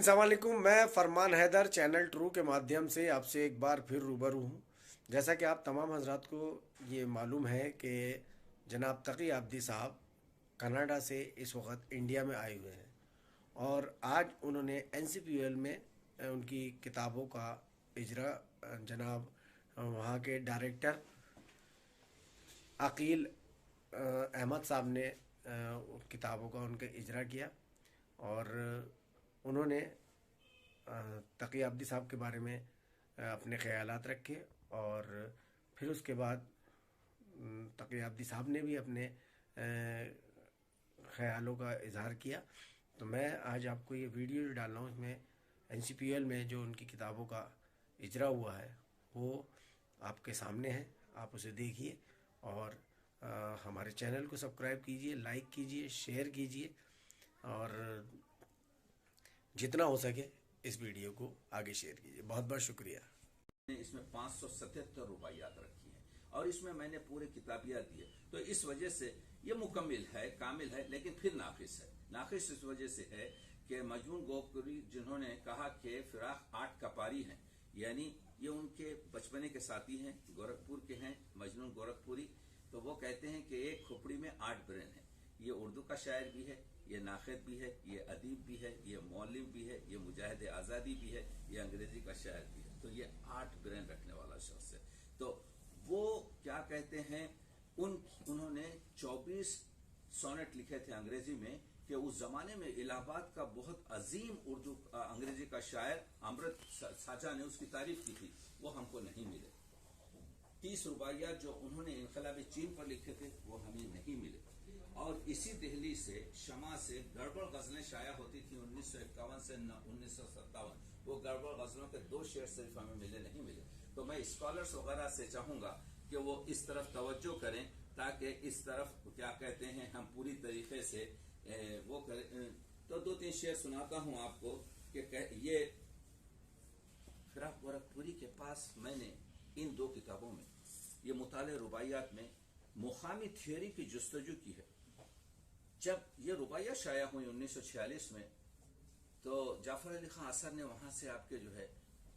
अस्सलाम वालेकुम। मैं फरमान हैदर चैनल ट्रू के माध्यम से आपसे एक बार फिर रूबरू हूँ। जैसा कि आप तमाम हजरात को ये मालूम है कि जनाब तकी आबदी साहब कनाडा से इस वक्त इंडिया में आए हुए हैं और आज उन्होंने एनसीपीयूएल में उनकी किताबों का इजरा जनाब वहाँ के डायरेक्टर अकील अहमद साहब ने किताबों का उनके इजरा किया और उन्होंने तकी आबदी साहब के बारे में अपने ख्यालात रखे और फिर उसके बाद तकी आबदी साहब ने भी अपने ख्यालों का इजहार किया। तो मैं आज आपको ये वीडियो डाल रहा हूँ। इसमें एनसीपीएल में जो उनकी किताबों का इजरा हुआ है वो आपके सामने है, आप उसे देखिए और हमारे चैनल को सब्सक्राइब कीजिए, लाइक कीजिए, शेयर कीजिए और जितना हो सके इस वीडियो को आगे शेयर कीजिए। बहुत बहुत शुक्रिया। इसमें 577 रुबाइयात रखी हैं और इसमें मैंने पूरे किताबियात दिए, तो इस वजह से ये मुकम्मिल है, कामिल है, लेकिन फिर नाकिस है। नाकिस इस वजह से है कि मजनून गोरखपुरी जिन्होंने कहा कि फिराक 8 कपारी हैं, यानी ये उनके बचपने के साथी हैं, गोरखपुर के हैं मजनून गोरखपुरी। तो वो कहते हैं कि एक खोपड़ी में 8 ब्रेन है। ये उर्दू का शायर भी है, ये नाखिद भी है, ये अदीब भी है, ये मौलिम भी है, ये मुजाहिद आज़ादी भी है, ये अंग्रेजी का शायर भी है। तो ये 8 ब्रेन रखने वाला शख्स है। तो वो क्या कहते हैं, उन्होंने 24 सोनेट लिखे थे अंग्रेजी में कि उस जमाने में इलाहाबाद का बहुत अजीम उर्दू अंग्रेजी का शायर अमृत साजा ने उसकी तारीफ की थी, वो हमको नहीं मिले। 30 रुबाइयात जो उन्होंने इनकलाबी चीन पर लिखे थे वो हमें नहीं मिले। और इसी दिल्ली से शमा से गड़बड़ गजलें शाया होती थी 1951 से 1957। वो गड़बड़ गजलों के 2 शेर सिर्फ हमें नहीं मिले। तो मैं स्कॉलर्स वगैरह से चाहूंगा कि वो इस तरफ तवज्जो करें ताकि इस तरफ क्या कहते हैं हम पूरी तरीके से वो करें। तो 2-3 शेर सुनाता हूं आपको कि ये फिराक गोरखपुरी के पास मैंने इन 2 किताबों में ये मुताले रुबाइयात में मुकामी थियोरी की जुस्तजू की है। जब ये रुबाइया शाया हुई 1946 में, तो जाफर अली खान असर ने वहां से आपके जो है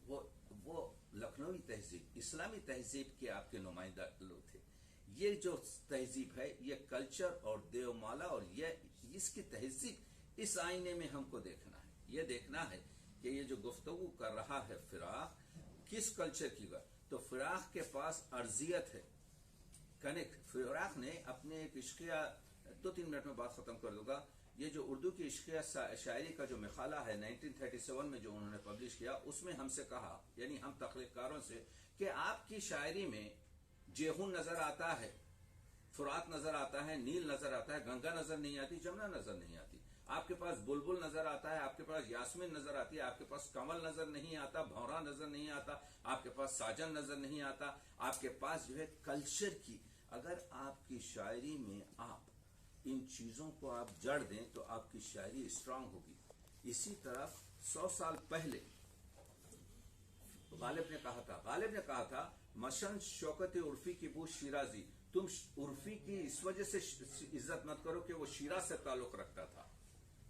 वो लखनवी तहजीब, इस्लामी तहजीब के आपके नुमाइंदा लोग थे। ये जो तहजीब है ये कल्चर और देवमाला और ये इसकी तहजीब इस आईने में हमको देखना है। ये देखना है कि ये जो गुफ्तगू कर रहा है फिराक किस कल्चर की बात। तो फिराक के पास अर्जियत है, कनेक्ट। फिराक ने अपने एक इश्किया 2-3 मिनट में बात खत्म कर दूंगा। ये जो उर्दू की इश्किया शायरी का जो मखाला है 1937 में जो उन्होंने पब्लिश किया, उसमें हमसे कहा, यानी हम तख्लीकारों से, कि आपकी शायरी में जेहून नजर आता है, फुरात नजर आता है, नील नजर आता है, गंगा नजर नहीं आती, जमुना नजर नहीं आती। आपके पास बुलबुल नजर आता है, आपके पास यास्मीन नजर आती है, आपके पास कमल नजर नहीं आता, भौरा नजर नहीं आता, आपके पास साजन नजर नहीं आता। आपके पास जो है कल्चर की, अगर आपकी शायरी में आप इन चीजों को आप जड़ दें तो आपकी शायरी स्ट्रांग होगी। इसी तरफ 100 साल पहले गालिब ने कहा था मशन शौकत उर्फी की बू शिराजी, तुम उर्फी की इस वजह से इज्जत मत करो कि वो शिराज से ताल्लुक रखता था।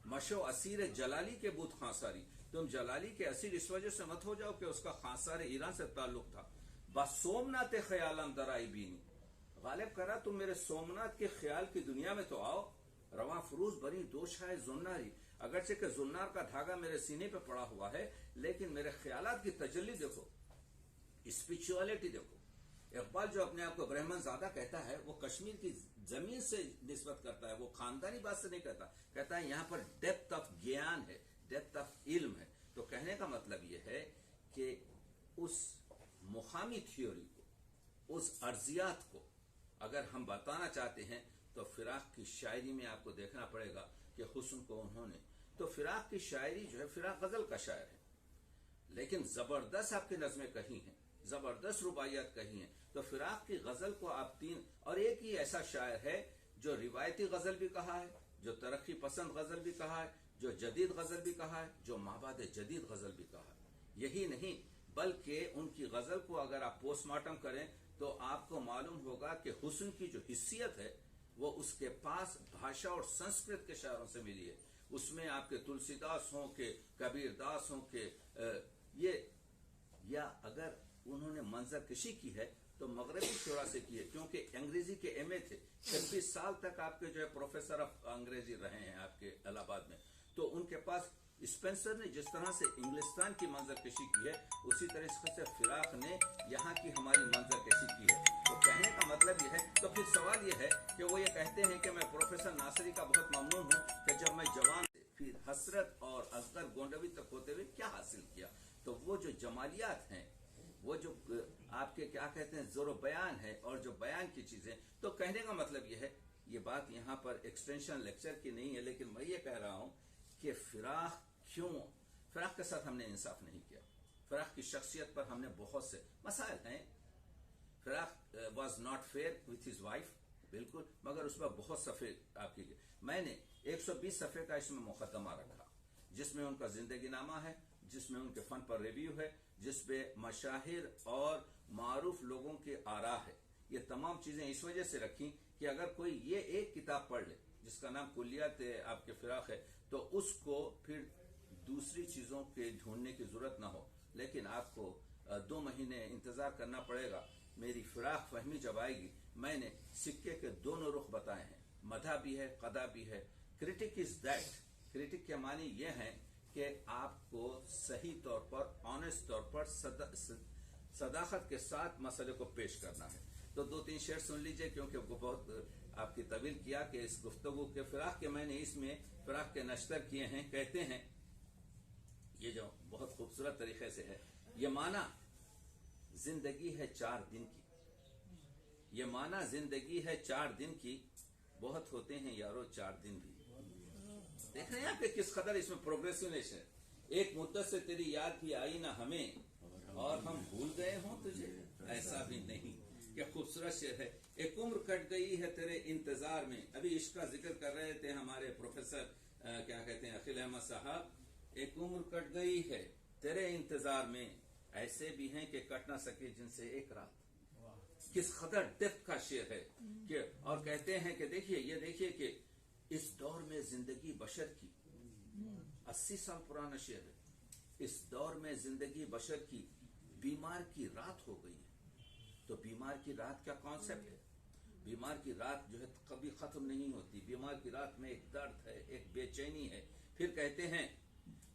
मशो असीर जलाली के बूथ खांसारी, तुम जलाली के असीर इस वजह से मत हो जाओ कि उसका खांसार ईरान से ताल्लुक था। बस सोमनाथ ख्यालम दराई बीनी, गालिब करा तुम मेरे सोमनाथ के ख्याल की दुनिया में तो आओ। रवा फरूज बनी दोष है जुन्नारी, अगरचे के जुन्नार का धागा मेरे सीने पे पड़ा हुआ है, लेकिन मेरे ख्यालात की तजल्ली देखो, स्पिरिचुअलिटी देखो। इकबाल जो अपने आप को ब्राह्मण ज्यादा कहता है, वो कश्मीर की जमीन से निस्बत करता है, वो खानदानी बात से नहीं कहता। कहता है यहाँ पर डेप्थ ऑफ ज्ञान है, डेप्थ ऑफ इल्म है। तो कहने का मतलब यह है कि उस मुकामी थ्योरी को, उस अर्जियात को अगर हम बताना चाहते हैं तो फिराक की शायरी में आपको देखना पड़ेगा कि हुस्न को उन्होंने, तो फिराक की शायरी जो है, फिराक गजल का शायर है, लेकिन जबरदस्त आपकी नज़में कही हैं, जबरदस्त रुबाइयात कही हैं। तो फिराक की गजल को आप 3 और एक ही ऐसा शायर है जो रिवायती गजल भी कहा है, जो तरक्की पसंद गजल भी कहा है, जो जदीद गजल भी कहा है, जो माबाद जदीद गजल भी कहा है। यही नहीं बल्कि उनकी गजल को अगर आप पोस्टमार्टम करें तो आपको मालूम होगा कि हुस्न की जो हिस्सियत है वो उसके पास भाषा और संस्कृत के शायरों से मिली है। उसमें आपके तुलसीदास हों के कबीरदास हों के ये, या अगर उन्होंने मंजर कशी की है तो मगरबी शुरा से की है, क्योंकि अंग्रेजी के एमए थे, 26 साल तक आपके जो है प्रोफेसर ऑफ अंग्रेजी रहे हैं आपके इलाहाबाद में। तो उनके पास स्पेंसर ने जिस तरह से इंग्लिस्तान की मंजर कशी की है, उसी तरह से फिराक ने यहाँ की हमारी मंजर कशी की है। तो कहने का मतलब ये है, तो फिर सवाल ये है कि वो ये कहते हैं कि मैं प्रोफेसर नासरी का बहुत ममनून हूँ कि जब मैं जवान से फिर हसरत और असगर गोंडवी तक होते हुए क्या हासिल किया। तो वो जो जमालियात हैं, वो जो आपके क्या कहते हैं जोरो बयान है, और जो बयान की चीजें, तो कहने का मतलब ये है, ये बात यहाँ पर एक्सटेंशन लेक्चर की नहीं है, लेकिन मैं ये कह रहा हूँ कि फिराक क्यों, फिराक के साथ हमने इंसाफ नहीं किया। फिराक की शख्सियत पर हमने बहुत से मसाइल हैं। फिराक was not fair with his wife, बिल्कुल, मगर उस पर बहुत सफ़े आपकी, मैंने 120 सफ़े का इसमें मुकदमा रखा, जिसमें उनका जिंदगी नामा है, जिसमें उनके फन पर रिव्यू है, जिसपे मशाहिर और मारूफ लोगों के आरा है। ये तमाम चीजें इस वजह से रखी कि अगर कोई ये एक किताब पढ़ ले जिसका नाम कुल्लियात आपके फिराक है, तो उसको फिर दूसरी चीजों के ढूंढने की जरूरत ना हो। लेकिन आपको 2 महीने इंतजार करना पड़ेगा। मेरी फिराक फहमी जब आएगी, मैंने सिक्के के दोनों रुख बताए हैं, मदा भी है, कदा भी है। क्रिटिक इज दैट, क्रिटिक के मानी ये हैं कि आपको सही तौर पर, ऑनेस्ट तौर पर, सदाकत के साथ मसले को पेश करना है। तो 2-3 शेर सुन लीजिए, क्योंकि वो बहुत आपकी तवील किया कि इस गुफ्तगू के फिराक के मैंने इसमें फिराक के नश्तर किए हैं। कहते हैं, ये जो बहुत खूबसूरत तरीके से है, ये माना जिंदगी है 4 दिन की, ये माना जिंदगी है 4 दिन की, बहुत होते हैं यारो 4 दिन भी। देख रहे हैं आप किस कदर इसमें प्रोग्रेसिवनेस है। एक मुद्दत से तेरी याद भी आई ना हमें, और हम भूल गए हों तुझे, ऐसा भी नहीं। क्या खूबसूरत शेर है। एक उम्र कट गई है तेरे इंतजार में, अभी इश्क का जिक्र कर रहे थे हमारे प्रोफेसर क्या कहते हैं अखिल अहमद साहब। एक उम्र कट गई है तेरे इंतजार में, ऐसे भी हैं कि कट ना सके जिनसे एक रात। किस कदर डेप्थ का शेर है कि, और कहते हैं कि देखिए, ये देखिए कि इस दौर में जिंदगी बशर की, 80 साल पुराना शेर है। इस दौर में जिंदगी बशर की बीमार की रात हो गई है। तो बीमार की रात क्या कॉन्सेप्ट है? बीमार की रात जो है कभी खत्म नहीं होती। बीमार की रात में एक दर्द है, एक बेचैनी है। फिर कहते हैं,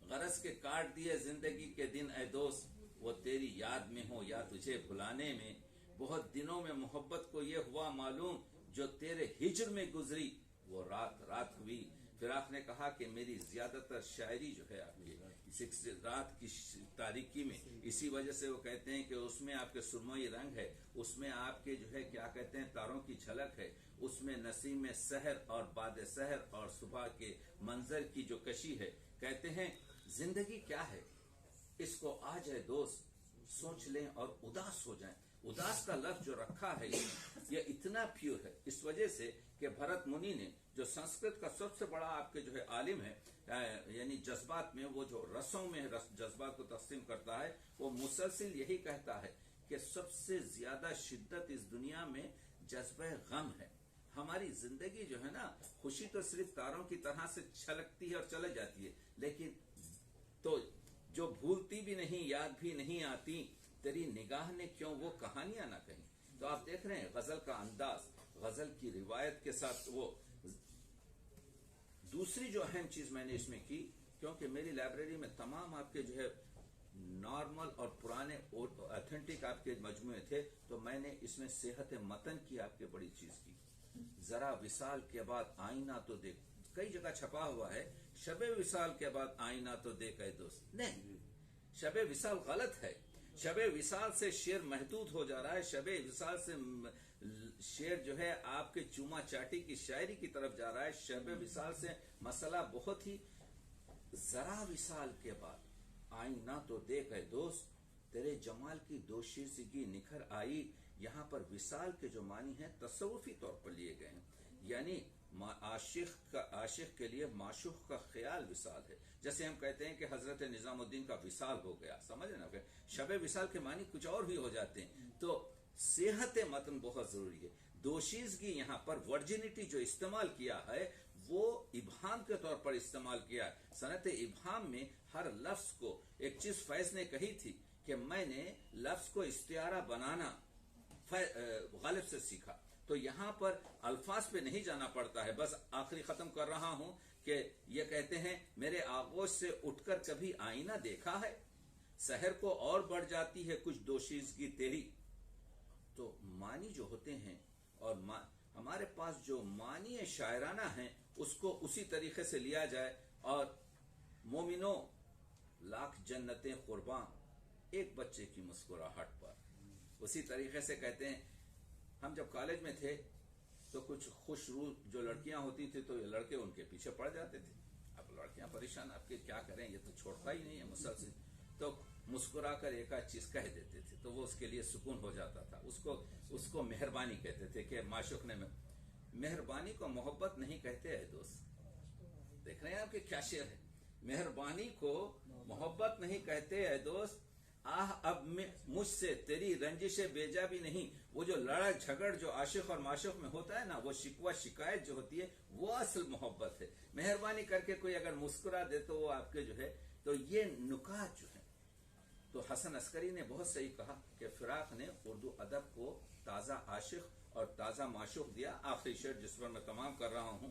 गरज के काट दिए जिंदगी के दिन ऐ दोस्त, वो तेरी याद में हो या तुझे भुलाने में। बहुत दिनों में मोहब्बत को ये हुआ मालूम, जो तेरे हिज्र में गुजरी वो रात रात हुई। फिराक ने कहा कि मेरी ज्यादातर शायरी जो है आपकी रात की तारीकी में, इसी वजह से वो कहते हैं कि उसमें आपके सुरमई रंग है, उसमें आपके जो है क्या कहते हैं तारों की झलक है, उसमें नसीम में सहर और बाद सहर और सुबह के मंजर की जो कशी है। कहते हैं जिंदगी क्या है, इसको आ जाए दोस्त सोच लें और उदास हो जाएं। उदास का लफ्ज जो रखा है ये इतना प्योर है, इस वजह से कि भरत मुनि ने, जो संस्कृत का सबसे बड़ा आपके जो है आलिम है, यानी जज्बात में, वो जो रसों में जज्बात को तस्लीम करता है, वो मुसलसिल यही कहता है कि सबसे ज्यादा शिद्दत इस दुनिया में जज्बे गम है। हमारी जिंदगी जो है ना, खुशी तो सिर्फ तारों की तरह से छलकती है और चले जाती है, लेकिन तो जो भूलती भी नहीं, याद भी नहीं आती, तेरी निगाह ने क्यों वो कहानियां ना कहीं। तो आप देख रहे हैं गजल का अंदाज, गजल की रिवायत के साथ। वो दूसरी जो अहम चीज मैंने इसमें की, क्योंकि मेरी लाइब्रेरी में तमाम आपके जो है नॉर्मल और पुराने ऑथेंटिक आपके मजमुए थे, तो मैंने इसमें सेहत मतन की आपके बड़ी चीज की। जरा विसाल के बाद आईना तो देख, कई जगह छपा हुआ है शबे विसाल के बाद आईना तो देख है दोस्त, नहीं, शबे विसाल गलत है। शबे विसाल से शेर महदूद हो जा रहा है। शबे विसाल से शेर जो है आपके चूमा चाटी की शायरी की तरफ जा रहा है। शबे विसाल से मसला बहुत ही, जरा विसाल के बाद आईना तो देख है दोस्त, तेरे जमाल की दोशीज़गी निखर आई। यहाँ पर विसाल के जो मानी है तसव्वुफी तौर पर लिए गए हैं, यानी आशिक के लिए माशूक का ख्याल विसाल है। जैसे हम कहते हैं कि हजरत निजामुद्दीन का विसाल हो गया, समझे ना, शबे विसाल के मानी कुछ और भी हो जाते हैं। तो सेहत मतन बहुत जरूरी है। दोशीज़गी यहाँ पर वर्जिनिटी जो इस्तेमाल किया है वो इब्हाम के तौर पर इस्तेमाल किया। सनत इब्हाम में हर लफ्ज को, एक चीज फैज ने कही थी कि मैंने लफ्ज को इस्तियारा बनाना गालिब से सीखा। तो यहाँ पर अल्फाज पे नहीं जाना पड़ता है। बस आखिरी खत्म कर रहा हूं कि ये कहते हैं, मेरे आगोश से उठकर कभी आईना देखा है, शहर को और बढ़ जाती है कुछ दोशीजगी तेरी। तो मानी जो होते हैं और हमारे पास जो मानी शायराना है उसको उसी तरीके से लिया जाए। और मोमिनो लाख जन्नतें कुर्बान एक बच्चे की मुस्कुराहट पर, उसी तरीके से कहते हैं। हम जब कॉलेज में थे तो कुछ खुश रूह जो लड़कियां होती थी तो ये लड़के उनके पीछे पड़ जाते थे। अब लड़कियां परेशान, आपके क्या करें, ये तो छोड़ता ही नहीं है मुसलसल। तो मुस्कुरा कर एक आध चीज कह देते थे तो वो उसके लिए सुकून हो जाता था। उसको मेहरबानी कहते थे कि माशूक ने मेहरबानी को मोहब्बत नहीं कहते हैं दोस्त। देख रहे हैं आपके क्या शेर है। मेहरबानी को मोहब्बत नहीं कहते हैं दोस्त, आह अब मुझसे तेरी रंजिशे बेजा भी नहीं। वो जो लड़ाई झगड़ जो आशिक और माशूक में होता है ना, वो शिकवा शिकायत जो होती है वो असल मोहब्बत है। मेहरबानी करके कोई अगर मुस्कुरा दे तो वो आपके जो है, तो ये नुकात जो है। तो हसन अस्करी ने बहुत सही कहा कि फिराक ने उर्दू अदब को ताजा आशिक और ताजा माशूक दिया। आखिरी शेर जिस पर मैं तमाम कर रहा हूं,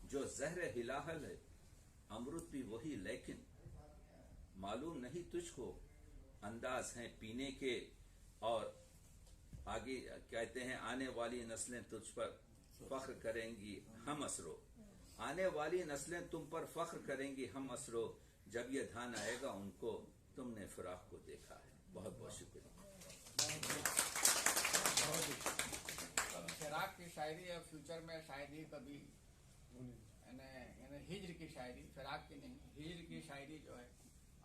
जो जहर हिलाहल है अमरुद भी वही, लेकिन मालूम नहीं तुझको अंदाज हैं पीने के। और आगे कहते हैं, आने वाली नस्लें तुझ पर फख्र करेंगी हम असरो, आने वाली नस्लें तुम पर फख्र करेंगी हम असरो, जब ये ध्यान आएगा उनको तुमने फिराक को देखा है। बहुत बहुत शुक्रिया। फिराक की शायरी और फ्यूचर में शायरी कभी यानी हिज्र की शायरी, फिराक की नहीं, हिज्र की शायरी जो है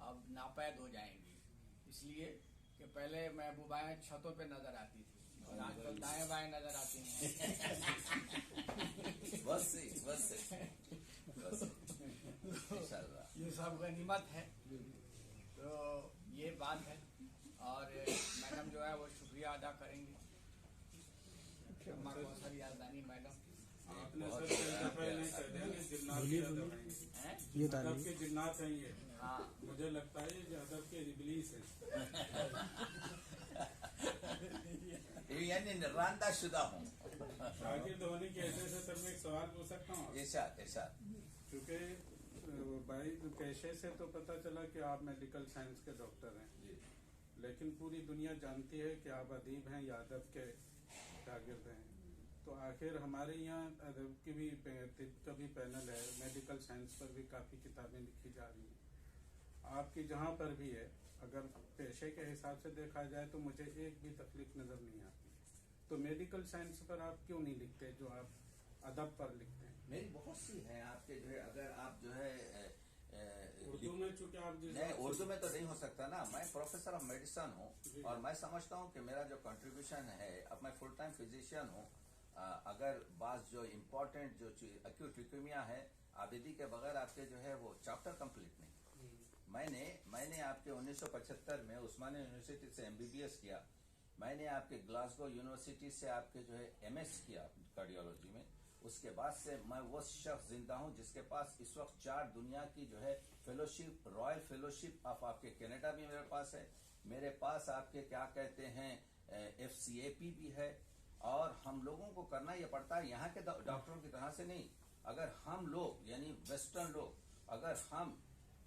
अब नापैद हो जाएंगी। इसलिए कि पहले महबूबाएं छतों पे नजर आती थी और आजकल दाएं बाएं नजर आती हैं। बस ये सब गनीमत है। तो ये बात है। और मैडम जो है वो शुक्रिया अदा करेंगी, कौसर यादानी मैडम। आपने सर नहीं कह दिया कि जिन्नात की अदब है, ये अदब के जिन्नात हैं ये। हाँ, मुझे लगता है ये अदब के इब्लीस हैं। यानी रांदा शुदा हूँ। शाकिर धोनी के ऐसे से सर मैं एक सवाल पूछ सकता हूँ? इरशाद। क्योंकि भाई पेशे से तो पता चला कि आप मेडिकल साइंस के डॉक्टर हैं, लेकिन पूरी दुनिया जानती है कि आप अदीब हैं या अदब के शागिर्द हैं। तो आखिर हमारे यहाँ अदब की भी तिब का भी पैनल है, मेडिकल साइंस पर भी काफ़ी किताबें लिखी जा रही हैं। आपकी जहाँ पर भी है, अगर पेशे के हिसाब से देखा जाए तो मुझे एक भी तकलीफ नज़र नहीं आती। तो मेडिकल साइंस पर आप क्यों नहीं लिखते जो आप अदब पर लिखते हैं? मेरी बहुत सी है आपके जो है, अगर आप जो है उर्दू में, चूंकि आप नहीं उर्दू में तो नहीं हो सकता ना। मैं प्रोफेसर ऑफ मेडिसिन हूँ और मैं समझता हूँ कि मेरा जो कंट्रीब्यूशन है, अब मैं फुल टाइम फिजिशियन हूँ। अगर बात जो इम्पोर्टेंट जो एक्यूट ल्यूकेमिया है, आबिदी के बगैर आपके जो है वो चैप्टर कंप्लीट नहीं। मैंने आपके 1975 में उस्मानिया यूनिवर्सिटी से MBBS किया। मैंने आपके ग्लासगो यूनिवर्सिटी से आपके जो है MS किया कार्डियोलॉजी में। उसके बाद से मैं वो शख्स जिंदा हूं जिसके पास इस वक्त 4 दुनिया की जो है फेलोशिप, रॉयल फेलोशिप ऑफ आपके कनाडा भी मेरे पास है। मेरे पास आपके क्या कहते हैं FCAP भी है। और हम लोगों को करना ये पड़ता है यहाँ के डॉक्टरों की तरह से नहीं। अगर हम लोग यानी वेस्टर्न लोग, अगर हम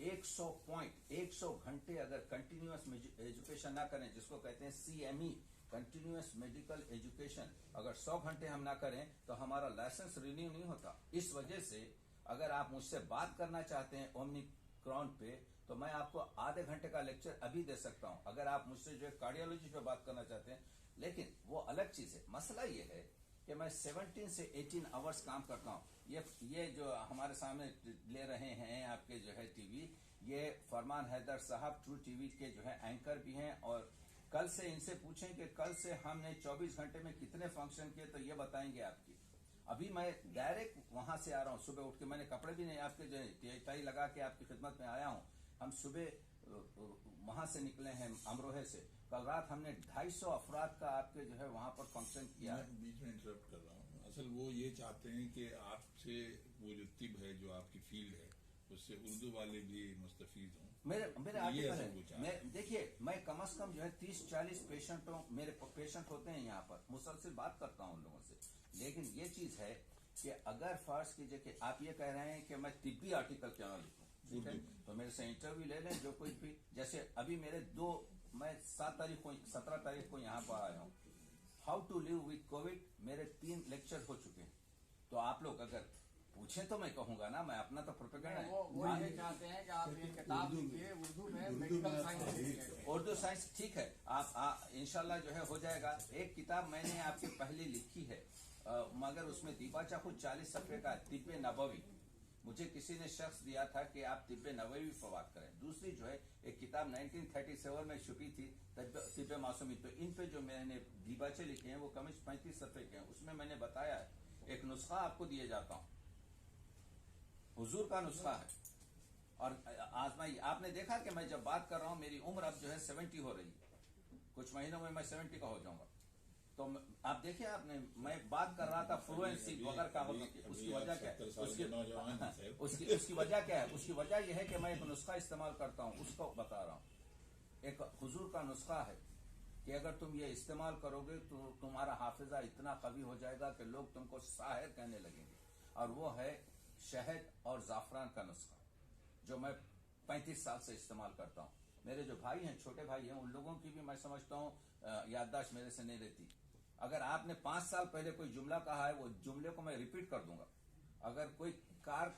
100 घंटे अगर कंटिन्यूअस एजुकेशन ना करें, जिसको कहते हैं CME कंटिन्यूअस मेडिकल एजुकेशन, अगर 100 घंटे हम ना करें तो हमारा लाइसेंस रिन्यू नहीं होता। इस वजह से अगर आप मुझसे बात करना चाहते हैं ओमनिक्रॉन पे, तो मैं आपको आधे घंटे का लेक्चर अभी दे सकता हूं। अगर आप मुझसे जो है कार्डियोलॉजी पे बात करना चाहते हैं, लेकिन वो अलग चीज है। मसला ये है कि मैं 17 से 18 आवर्स काम करता हूँ। ये जो हमारे सामने ले रहे हैं आपके जो है टीवी, ये फरमान हैदर साहब ट्रू टीवी के जो है एंकर भी हैं। और कल से इनसे पूछें कि कल से हमने 24 घंटे में कितने फंक्शन किए, तो ये बताएंगे आपकी। अभी मैं डायरेक्ट वहां से आ रहा हूँ, सुबह उठ के, मैंने कपड़े भी नहीं आपके जो है टाई लगा के आपकी खिदमत में आया हूँ। हम सुबह वहां से निकले हैं अमरोहे से। कल रात हमने 250 अफराद का आपके जो है वहां पर फंक्शन किया। मैं बीच में इंटरप्ट कर रहा हूँ। दरअसल वो ये चाहते हैं कि आपसे वो जो तिब है, जो आपकी फील्ड है, उससे उर्दू वाले भी मुस्तफीद हों। मेरे ये आर्टिकल ऐसा है। वो चाहते मैं हैं। देखिए, मैं कम से कम जो है 30-40 पेशेंटों, मेरे पेशेंट होते हैं यहाँ पर, मुसलसल बात करता हूँ उन लोगों से। लेकिन ये चीज है कि अगर फर्ज कीजिए कि आप ये कह रहे हैं कि मैं तिब्बी आर्टिकल क्यों ना लिखूं, ठीक है, तो मेरे से इंटरव्यू ले लें। जो कोई भी, जैसे अभी मैं 17 तारीख को यहाँ पर आया हूँ, how to live with COVID, मेरे 3 लेक्चर हो चुके हैं। तो आप लोग अगर पूछें तो मैं कहूंगा ना, मैं अपना तो प्रोपेगेंडा है। वो ये चाहते हैं कि आप ये किताब लिखिए उर्दू में, मेडिकल साइंस। उर्दू साइंस ठीक है, आप इंशाल्लाह जो है हो जाएगा। एक किताब मैंने आपके पहले लिखी है, मगर उसमें दीबाचा खुद 40 सफ़े का, तिब्बे नबवी। मुझे किसी ने शख्स दिया था कि आप तिब्बे नबवी पर बात करें। दूसरी जो है एक किताब 1937 में छुपी थी, तिब्बे मासूमी। तो इन पे जो मैंने दीबाचे लिखे हैं वो कम 35 सफ़े के हैं। उसमें मैंने बताया है, एक नुस्खा आपको दिए जाता हूँ, हुजूर का नुस्खा है। और आजमाइए। आपने देखा कि मैं जब बात कर रहा हूं, मेरी उम्र अब जो है 70 हो रही है, कुछ महीनों में मैं 70 का हो जाऊंगा। तो आप देखिए, आपने, मैं बात कर रहा था फ्लुएंसी वगैरह का, उसकी वजह क्या है? उसकी वजह क्या है? उसकी वजह यह है कि मैं एक नुस्खा इस्तेमाल करता हूं, उसको बता रहा हूं। एक हुजूर का नुस्खा है कि अगर तुम ये इस्तेमाल करोगे तो तुम्हारा हाफिजा इतना कवी हो जाएगा कि लोग तुमको साहिर कहने लगेंगे। और वो है शहद और जाफरान का नुस्खा, जो मैं 35 साल से इस्तेमाल करता हूँ। मेरे जो भाई हैं, छोटे भाई हैं, उन लोगों की भी मैं समझता हूँ याददाश्त मेरे से नहीं रहती। अगर आपने 5 साल पहले कोई जुमला कहा है, वो जुमले को मैं रिपीट कर दूंगा। अगर कोई कार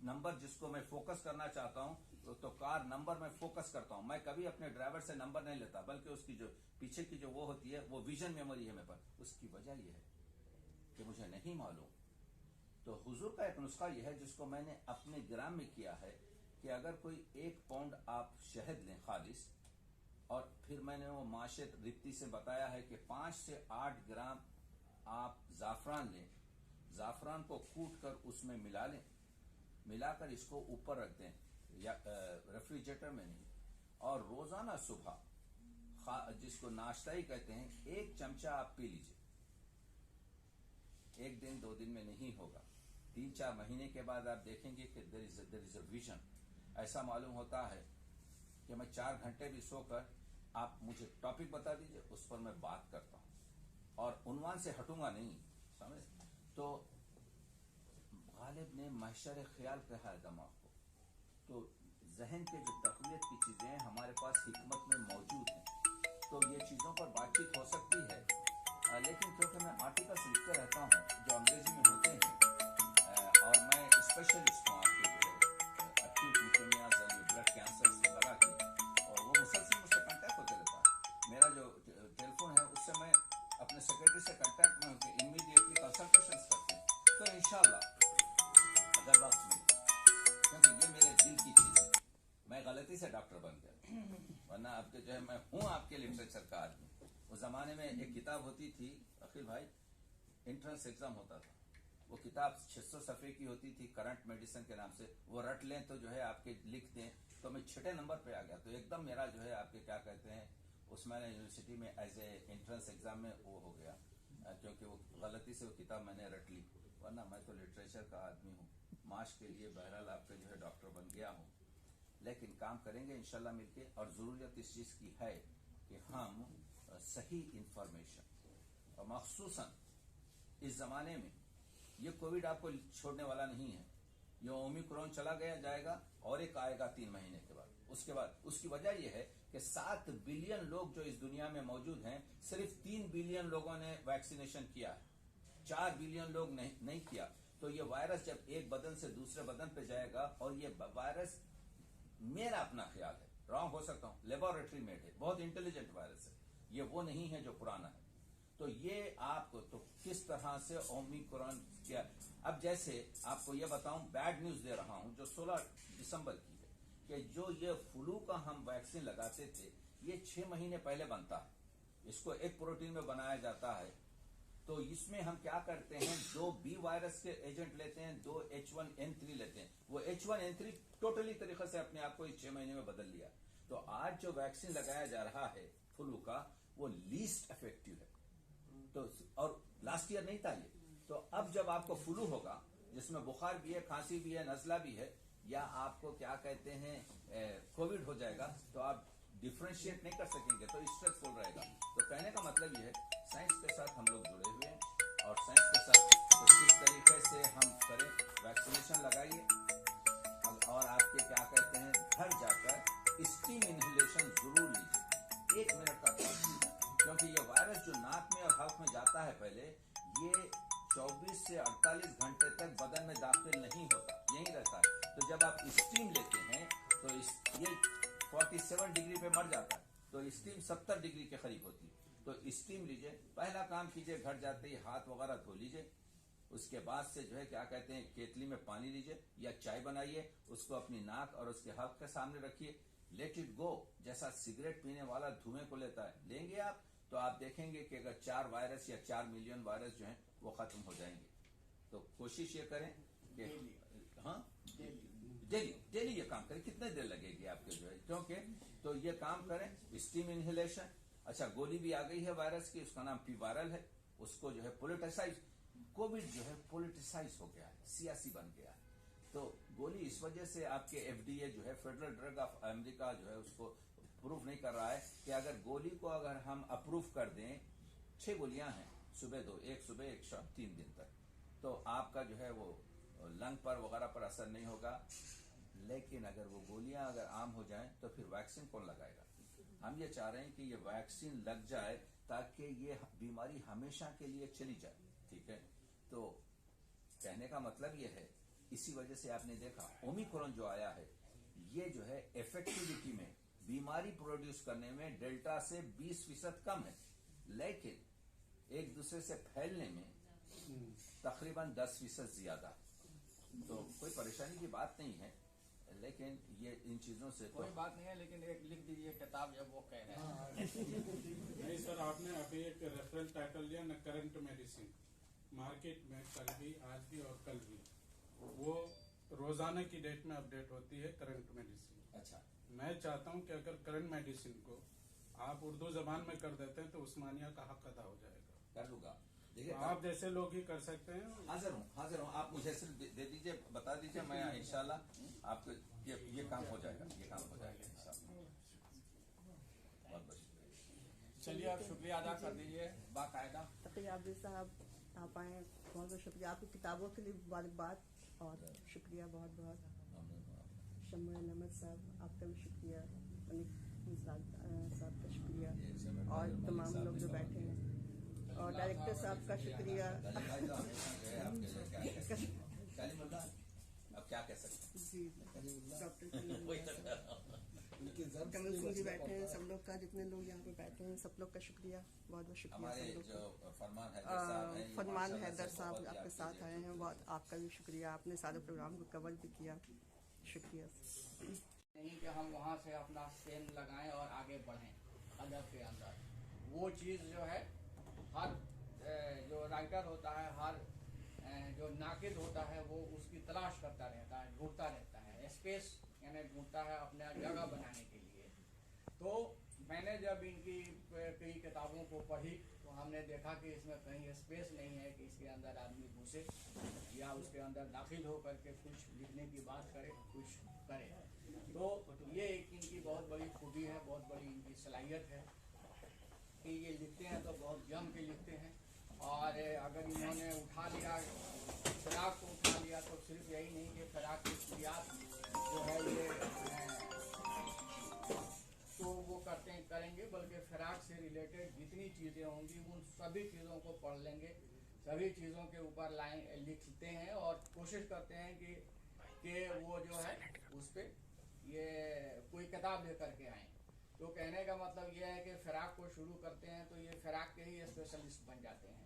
नंबर जिसको मैं फोकस करना चाहता हूँ, तो कार नंबर में फोकस करता हूँ। मैं कभी अपने ड्राइवर से नंबर नहीं लेता, बल्कि उसकी जो पीछे की जो वो होती है, वो विजन मेमोरी है मेरे पास। उसकी वजह यह है कि मुझे नहीं मालूम। तो हुजूर का एक नुस्खा यह है, जिसको मैंने अपने ग्राम में किया है, कि अगर कोई 1 पाउंड आप शहद लें खालिस, और फिर मैंने वो माशे रिप्ती से बताया है कि 5 से 8 ग्राम आप जाफरान लें। जाफरान को कूट कर उसमें मिला लें, मिलाकर इसको ऊपर रख दें, या रेफ्रिजरेटर में नहीं, और रोजाना सुबह, जिसको नाश्ता ही कहते हैं, 1 चमचा आप पी लीजिए। 1 दिन 2 दिन में नहीं होगा, 3-4 महीने के बाद आप देखेंगे कि देयर इज अ विजन। ऐसा मालूम होता है कि मैं 4 घंटे भी सोकर, आप मुझे टॉपिक बता दीजिए, उस पर मैं बात करता हूं, और उन्वान से हटूंगा नहीं, समझ। तो गालिब ने महशर ख्याल कहा है दिमाग को। तो जहन के जो तकवीत की चीजें हैं, हमारे पास हिकमत में मौजूद हैं। तो ये चीजों पर बातचीत हो सकती है, लेकिन क्योंकि मैं आर्टिकल्स लिखते रहता हूँ जो अंग्रेजी में होते हैं, और मैं स्पेशलिस्ट हूँ आपके एक्यूट ल्यूकेमियाज और ब्लड कैंसर वगैरह के, और वो मुसलसल मुझसे कांटेक्ट होते रहता है। मेरा जो टेलीफोन है, उससे मैं अपने सेक्रेटरी से कांटेक्ट में होकर इमीडिएटली कंसल्टेशन करते हैं। तो इंशाल्लाह अगर वक्त मिले, क्योंकि ये मेरे दिल की चीज़ है, मैं गलती से डॉक्टर बन गया, वरना आपके जो है मैं हूँ आपके लिटरेचर का आदमी। उस जमाने में एक किताब होती थी अखिल भाई, एंट्रेंस एग्जाम होता था, वो किताब 600 सफ़े की होती थी, करंट मेडिसिन के नाम से। वो रट लें तो जो है आपके लिख दें, तो मैं 6ठे नंबर पे आ गया। तो एकदम मेरा जो है आपके क्या कहते हैं, उस्मानिया यूनिवर्सिटी में एज ए एंट्रेंस एग्जाम में वो हो गया, क्योंकि वो गलती से वो किताब मैंने रट ली। वरना मैं तो लिटरेचर का आदमी हूँ, माश के लिए बहरहाल आपके जो है डॉक्टर बन गया हूँ। लेकिन काम करेंगे इंशाल्लाह मिलके, और ज़रूरत इस चीज़ की है कि हम सही इंफॉर्मेशन, और मखसूसन इस ज़माने में ये कोविड आपको छोड़ने वाला नहीं है। ये ओमिक्रॉन चला गया जाएगा, और एक आएगा 3 महीने के बाद। उसके बाद उसकी वजह यह है कि 7 बिलियन लोग जो इस दुनिया में मौजूद हैं, सिर्फ 3 बिलियन लोगों ने वैक्सीनेशन किया है, 4 बिलियन लोग नहीं किया। तो ये वायरस जब एक बदन से दूसरे बदन पे जाएगा, और ये वायरस, मेरा अपना ख्याल है, रॉन्ग हो सकता हूं, लेबोरेटरी मेड है, बहुत इंटेलिजेंट वायरस है, ये वो नहीं है जो पुराना है। तो ये आपको, तो किस तरह से ओमिक्रॉन क्या, अब जैसे आपको ये बताऊं, बैड न्यूज दे रहा हूं जो 16 दिसंबर की है, कि जो ये फ्लू का हम वैक्सीन लगाते थे, ये 6 महीने पहले बनता है। इसको एक प्रोटीन में बनाया जाता है। तो इसमें हम क्या करते हैं, 2 बी वायरस के एजेंट लेते हैं, 2 H1N3 लेते हैं। वो H1N3 टोटली तरीके से अपने आप को 6 महीने में बदल लिया। तो आज जो वैक्सीन लगाया जा रहा है फ्लू का, वो लीस्ट इफेक्टिव है। तो और लास्ट ईयर नहीं था ये, तो अब जब आपको फ्लू होगा, जिसमें बुखार भी है, खांसी भी है, नजला भी है, या आपको क्या कहते हैं कोविड हो जाएगा, तो आप डिफ्रेंशिएट नहीं कर सकेंगे, तो स्ट्रेसफुल रहेगा। तो कहने का मतलब ये है साइंस के साथ हम लोग जुड़े हुए हैं, और साइंस के साथ तो किस तरीके से हम करें, वैक्सीनेशन लगाइए, और आपके क्या कहते हैं घर जाकर स्टीम इनहेलेशन जरूर लीजिए, 1 मिनट का काम लीजिए, क्योंकि ये वायरस जो नाक में और हल्क में जाता है पहले, ये 24 से 48 घंटे तक बदन में दाखिल नहीं होता, यहीं रहता है। तो जब आप स्टीम लेते हैं तो ये 47 डिग्री पे मर जाता है, तो स्टीम 70 डिग्री के करीब होती है। तो स्टीम लीजिए, पहला काम कीजिए, घर जाते ही हाथ वगैरह धो लीजिए, उसके बाद से जो है क्या कहते हैं केतली में पानी लीजिए या चाय बनाइए, उसको अपनी नाक और उसके हल्क के सामने रखिए, लेट इट गो, जैसा सिगरेट पीने वाला धुएं को लेता है, लेंगे आप, तो आप देखेंगे कि अगर 4 वायरस या 4 मिलियन वायरस जो हैं वो खत्म हो जाएंगे। तो कोशिश ये करें कि हाँ डेली ये काम करें। कितने देर लगेगी आपके जो है, क्योंकि तो ये काम करें, स्टीम इनहेलेशन। अच्छा, गोली भी आ गई है वायरस की, उसका नाम पीवायरल है, उसको जो है पोलिटिसाइज, कोविड जो है पोलिटिसाइज हो गया है, सियासी बन गया है। तो गोली इस वजह से आपके FDA जो है फेडरल ड्रग ऑफ अमेरिका जो है उसको प्रूव नहीं कर रहा है कि अगर गोली को अगर हम अप्रूव कर दें, 6 गोलियां हैं, सुबह 2, एक सुबह एक शाम 3 दिन तक, तो आपका जो है वो लंग पर वगैरह पर असर नहीं होगा। लेकिन अगर वो गोलियां अगर आम हो जाएं तो फिर वैक्सीन कौन लगाएगा? हम ये चाह रहे हैं कि ये वैक्सीन लग जाए ताकि ये बीमारी हमेशा के लिए चली जाए, ठीक है। तो कहने का मतलब ये है, इसी वजह से आपने देखा ओमिक्रॉन जो आया है, ये जो है इफेक्टिविटी में, बीमारी प्रोड्यूस करने में डेल्टा से 20% कम है, लेकिन एक दूसरे से फैलने में तकरीबन 10% ज्यादा। तो कोई परेशानी की बात नहीं है, लेकिन ये इन चीजों से कोई बात नहीं है, लेकिन एक लिख दीजिए किताब जब वो कह रहे हैं। नहीं सर, आपने अभी एक रेफरेंस टाइटल लिया ना, करंट मेडिसिन, मार्केट में कल भी, आज भी और कल भी, वो रोजाना की डेट में अपडेट होती है करंट मेडिसिन। अच्छा, मैं चाहता हूं कि अगर करंट मेडिसिन को आप उर्दू जबान में कर देते हैं तो उस्मानिया का हक अदा हो जाएगा। कर दूंगा। देखिए, आप जैसे लोग ही कर सकते हैं। हाजिर हूँ। आप मुझे सिर्फ दे दीजिए, बता दीजिए, मैं इंशाल्लाह आपको ये काम हो जाएगा, ये काम हो जाएगा इंशाल्लाह। बहुत बहुत शुक्रिया। चलिए, आप शुक्रिया अदा कर दीजिए बाकायदा। तकी आबिद साहब आप आए, बहुत बहुत शुक्रिया आपकी किताबों के लिए मुबारकबाद और शुक्रिया बहुत बहुत। शम्मा नमद साहब आपका भी शुक्रिया, अनिक साहब का शुक्रिया, और तमाम लोग जो बैठे हैं, और डायरेक्टर साहब का शुक्रिया। अब क्या कह सकते जी, डॉक्टर कमल सिंह जी बैठे हैं, सब लोग का, जितने लोग यहाँ पे बैठे हैं सब लोग का शुक्रिया, बहुत बहुत शुक्रिया। हमारे सब लोग जो को फरमान हैदर हैदर साहब आपके साथ आए हैं, बहुत आपका भी शुक्रिया, आपने सारे प्रोग्राम को कवर भी किया, शुक्रिया। नहीं कि हम वहाँ से अपना पेन लगाएं और आगे बढ़ें अदब के अंदर, वो चीज़ जो है हर जो राइटर होता है, हर जो नाकिद होता है, वो उसकी तलाश करता रहता है, ढूंढता रहता है, स्पेस यानी ढूंढता है अपना जगह बनाने के लिए। तो मैंने जब इनकी कई किताबों को पढ़ी तो हमने देखा कि इसमें कहीं स्पेस नहीं है कि इसके अंदर आदमी घुसे या उसके अंदर दाखिल होकर के कुछ लिखने की बात करे, कुछ करे। तो ये एक इनकी बहुत बड़ी खूबी है, बहुत बड़ी इनकी सलाहियत है कि ये लिखते हैं तो बहुत जम के लिखते हैं। और अगर इन्होंने उठा लिया, फिराक को उठा लिया, तो सिर्फ यही नहीं कि फिराक की खुलियात जो है ये तो वो करेंगे, बल्कि फिराक से रिलेटेड जितनी चीज़ें होंगी उन सभी चीज़ों को पढ़ लेंगे, सभी चीज़ों के ऊपर लाइन लिखते हैं और कोशिश करते हैं कि वो जो है उस पर ये कोई किताब लेकर के आएँ। तो कहने का मतलब ये है कि फिराक को शुरू करते हैं तो ये फिराक के ही स्पेशलिस्ट बन जाते हैं।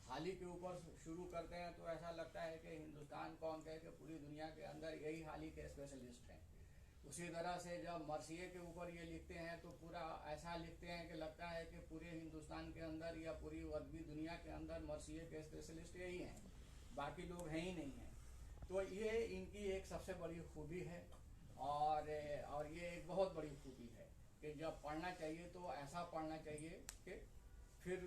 हाली के ऊपर शुरू करते हैं तो ऐसा लगता है कि हिंदुस्तान कौन कहे कि पूरी दुनिया के अंदर यही हाली के स्पेशलिस्ट हैं। उसी तरह से जब मरसिए के ऊपर ये लिखते हैं तो पूरा ऐसा लिखते हैं कि लगता है कि पूरे हिंदुस्तान के अंदर या पूरी अरबी दुनिया के अंदर मरसिए के स्पेशलिस्ट यही हैं, बाकी लोग हैं ही नहीं हैं। तो ये इनकी एक सबसे बड़ी खूबी है और ये एक बहुत बड़ी खूबी है कि जब पढ़ना चाहिए तो ऐसा पढ़ना चाहिए कि फिर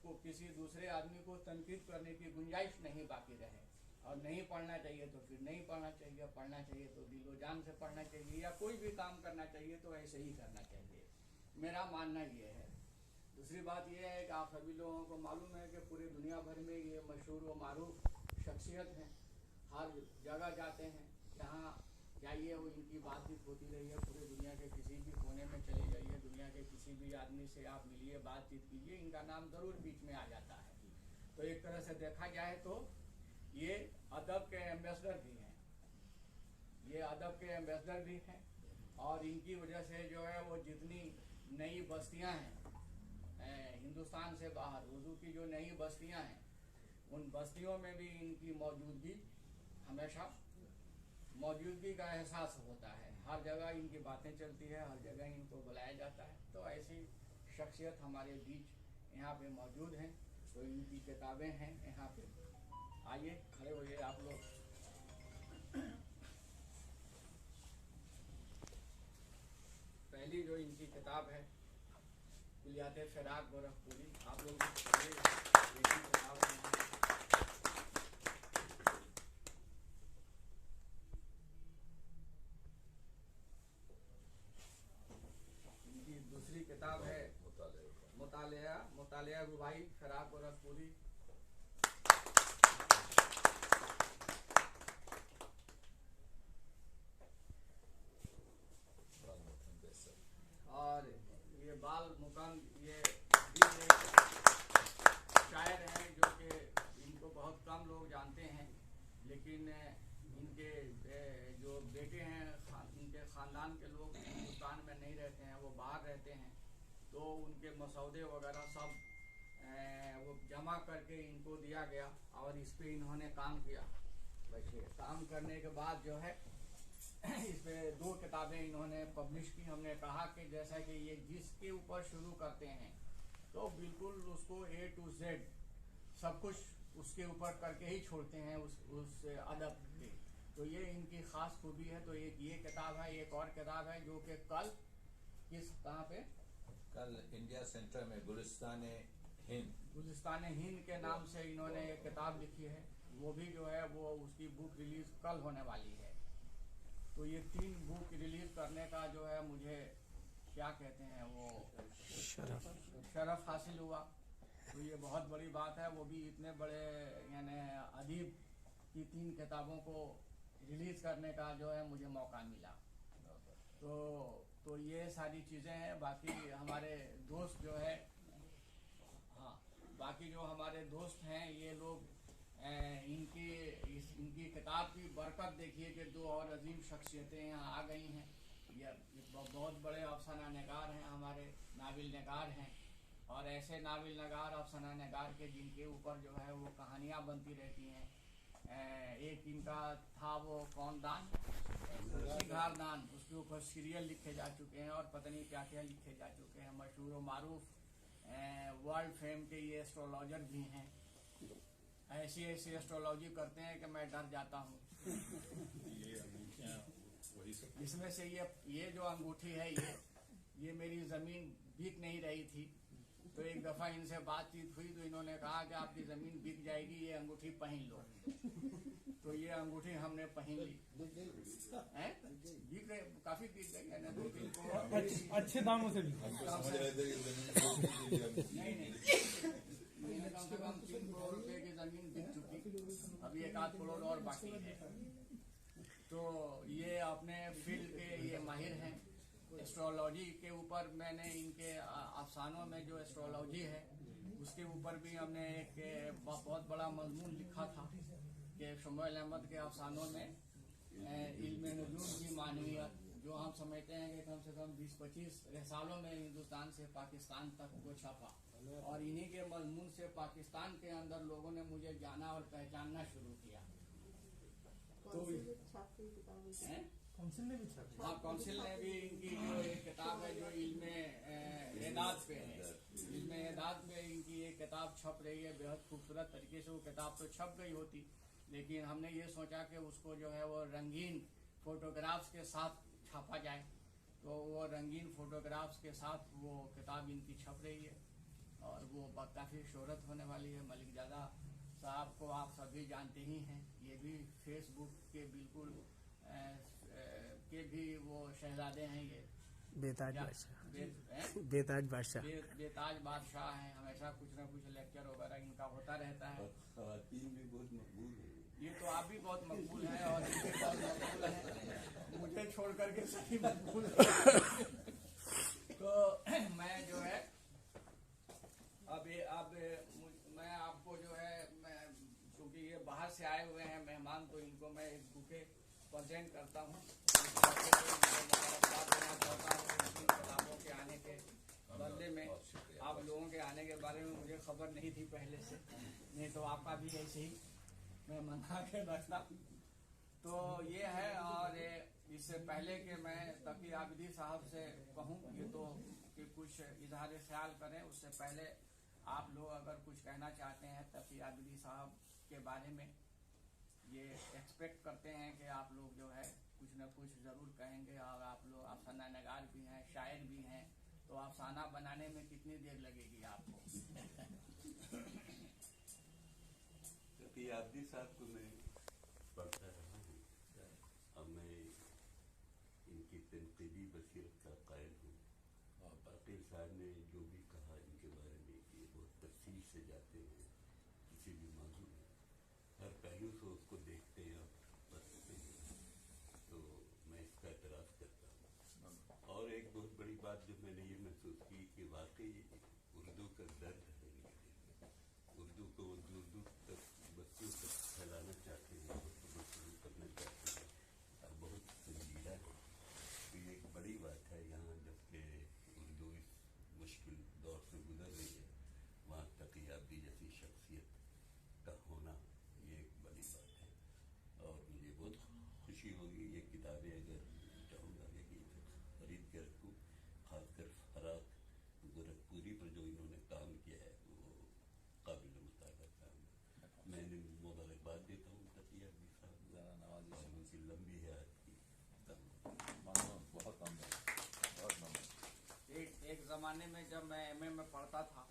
को किसी दूसरे आदमी को तनकीद करने की गुंजाइश नहीं बाकी रहे। और नहीं पढ़ना चाहिए तो फिर नहीं पढ़ना चाहिए, पढ़ना चाहिए तो दिलो जान से पढ़ना चाहिए, या कोई भी काम करना चाहिए तो ऐसे ही करना चाहिए। मेरा मानना ये है। दूसरी बात ये है कि आप सभी लोगों को मालूम है कि पूरी दुनिया भर में ये मशहूर व मारूफ शख्सियत हैं, हर जगह जाते हैं, जहाँ जाइए वो इनकी बातचीत होती रही है। पूरी दुनिया के किसी भी कोने में चले जाइए, दुनिया के किसी भी आदमी से आप मिलिए, बातचीत कीजिए, इनका नाम ज़रूर बीच में आ जाता है। तो एक तरह से देखा जाए तो ये अदब के एम्बेसडर भी हैं, ये अदब के एम्बेसडर भी हैं। और इनकी वजह से जो है वो जितनी नई बस्तियां हैं हिंदुस्तान से बाहर, उर्दू की जो नई बस्तियां हैं, उन बस्तियों में भी इनकी मौजूदगी हमेशा मौजूदगी का एहसास होता है। हर जगह इनकी बातें चलती है, हर जगह इनको बुलाया जाता है। तो ऐसी शख्सियत हमारे बीच यहाँ पे मौजूद हैं। तो इनकी किताबें हैं यहाँ पे। आइए खड़े होइए आप लोग। पहली जो इनकी किताब है कुलियात फिराक गोरखपुरी, आप लोग भी पढ़िए, देखिए किताब है। इनकी दूसरी किताब है मुतालिया रुबाई फिराक गोरखपुरी। और ये बाल मुकंद, ये भी शायर हैं जो कि इनको बहुत कम लोग जानते हैं, लेकिन इनके जो बेटे हैं, इनके ख़ानदान के लोग हिंदुस्तान में नहीं रहते हैं, वो बाहर रहते हैं। तो उनके मसौदे वगैरह सब वो जमा करके इनको दिया गया और इस पर इन्होंने काम किया। वैसे काम करने के बाद जो है इस पे 2 किताबें इन्होंने पब्लिश की। हमने कहा कि जैसा कि ये जिसके ऊपर शुरू करते हैं तो बिल्कुल उसको A to Z सब कुछ उसके ऊपर करके ही छोड़ते हैं उस अदब पे। तो ये इनकी ख़ास खूबी है। तो एक ये किताब है, एक और किताब है जो कि कहाँ पे कल इंडिया सेंटर में गुलिस्तान हिंद के नाम से इन्होंने एक किताब लिखी है। वो भी जो है वो उसकी बुक रिलीज कल होने वाली है। तो ये 3 बुक रिलीज करने का जो है मुझे क्या कहते हैं वो शरफ हासिल हुआ। तो ये बहुत बड़ी बात है, वो भी इतने बड़े यानी अदीब की 3 किताबों को रिलीज करने का जो है मुझे मौका मिला। तो ये सारी चीज़ें हैं। बाकी हमारे दोस्त जो है, हाँ, बाकी जो हमारे दोस्त हैं ये लोग इनकी किताब की बरकत देखिए कि 2 और अजीम शख्सियतें यहाँ आ गई हैं। ये बहुत बड़े अफसाना नगार हैं, हमारे नाविल नगार हैं, और ऐसे नाविल नगार अफसाना नगार के जिनके ऊपर जो है वो कहानियाँ बनती रहती हैं। एक इनका था वो कौन दान, सिंघार दान, उसके ऊपर सीरियल लिखे जा चुके हैं और पता नहीं क्या क्या लिखे जा चुके हैं। मशहूर मारूफ वर्ल्ड फेम के ये एस्ट्रोलॉजर भी हैं। ऐसी एस्ट्रोलॉजी करते हैं कि मैं डर जाता हूँ। इसमें से ये जो अंगूठी है ये मेरी ज़मीन बिक नहीं रही थी। तो एक दफ़ा इनसे बातचीत हुई तो इन्होंने कहा कि आपकी ज़मीन बिक जाएगी, ये अंगूठी पहन लो। तो ये अंगूठी हमने पहन ली। बिक गई, काफ़ी बिक गई है ना, 2-3 करोड़ अच्छे दामों से भी। नहीं कम से कम 3 करोड़ रुपए की ज़मीन बिक चुकी, अभी 1-8 करोड़ और बाकी है। तो ये अपने फील्ड के ये माहिर हैं एस्ट्रोलॉजी के ऊपर। मैंने इनके अफसानों में जो एस्ट्रोलॉजी है उसके ऊपर भी हमने एक बहुत बड़ा मजमून लिखा था कि शमूएल अहमद के अफसानों में इल्म नुजूम की मानवियत, जो हम समझते हैं कि कम से कम 20-25 रसालों में हिंदुस्तान से पाकिस्तान तक वो छपा, और इन्हीं के मजमून से पाकिस्तान के अंदर लोगों ने मुझे जाना और पहचानना शुरू किया। तो काउंसिल ने भी छापी। हाँ, काउंसिल ने भी इनकी जो एक किताब है जो इल्म एदाद पे है, इल्म एदाद में इनकी एक किताब छप रही है बेहद खूबसूरत तरीके से। वो किताब तो छप गई होती, लेकिन हमने ये सोचा कि उसको जो है वो रंगीन फोटोग्राफ्स के साथ छापा जाए। तो वो रंगीन फोटोग्राफ्स के साथ वो किताब इनकी छप रही है। और वो काफ़ी शोहरत होने वाली है। मलिक ज़ादा साहब को आप सभी जानते ही हैं, ये भी फेसबुक के बिल्कुल के भी वो शहजादे हैं। ये बेताज या- बादशाह, बेताज बादशाह। बेताज बादशाह हैं। हमेशा कुछ ना कुछ लेक्चर वगैरह इनका होता रहता है। खवातीन भी बहुत मकबूल है। ये तो आप भी बहुत मकबूल हैं और ये भी बहुत मकबूल हैं, मुझे छोड़ करके सभी मकबूल हैं। तो मैं जो है मैं आपको जो है, मैं क्योंकि ये बाहर से आए हुए हैं मेहमान, तो इनको मैं एक बुके प्रेजेंट करता हूँ। मुबारकबाद देना चाहता हूँ इन किताबों के आने के बदले में। आप लोगों के आने के बारे में मुझे खबर नहीं थी पहले से, नहीं तो आपका भी ऐसे ही मैं मना के रखता। तो ये है। और इससे पहले कि मैं तकी आबिदी साहब से कहूँ ये तो कि कुछ इजहार ख्याल करें, उससे पहले आप लोग अगर कुछ कहना चाहते हैं तकी आबिदी साहब के बारे में, ये एक्सपेक्ट करते हैं कि आप लोग जो है कुछ न कुछ ज़रूर कहेंगे। और आप लोग अफसाना नगार भी हैं, शायर भी हैं, तो अफसाना बनाने में कितनी देर लगेगी आपको? तकी आबिदी साहब को मैं पढ़ता रहा हूँ। अब मैं इनकी तनकीदी बसीरत का कायल हूँ। और बाक़िर साहब ने जो भी कहा इनके बारे में, ये बहुत तफसील से जाते हैं किसी भी मौजू में, हर पहलू से उसको देखते हैं और पढ़ते हैं। तो मैं इसका एतराफ़ करता हूँ। और एक बहुत बड़ी बात जो मैंने ये महसूस की कि वाकई उर्दू का दर्द है इनके दिल में। उर्दू को दूर दूर तक बच्चों तक फैलाना चाहते हैं, उसको शुरू करना चाहते हैं, और बहुत संजीदा है। तो ये एक बड़ी बात है यहाँ, जबकि उर्दू इस मुश्किल दौर से गुजर रही है, वहाँ तकी आबिदी जैसी शख्सियत का होना ये एक बड़ी बात है। और मुझे बहुत खुशी होगी ये किताबें, अगर चाहूँगा कि खरीद के रखूँ। खासकर फराक गोरखपुरी पर जो इन्होंने काम किया है वो काबिल मुताबिक काम है। मैंने मुबारकबाद देता हूँ तकी आबिदी साहब, और उनकी लंबी हयात की बहुत एक ज़माने में जब मैं एमए में पढ़ता था,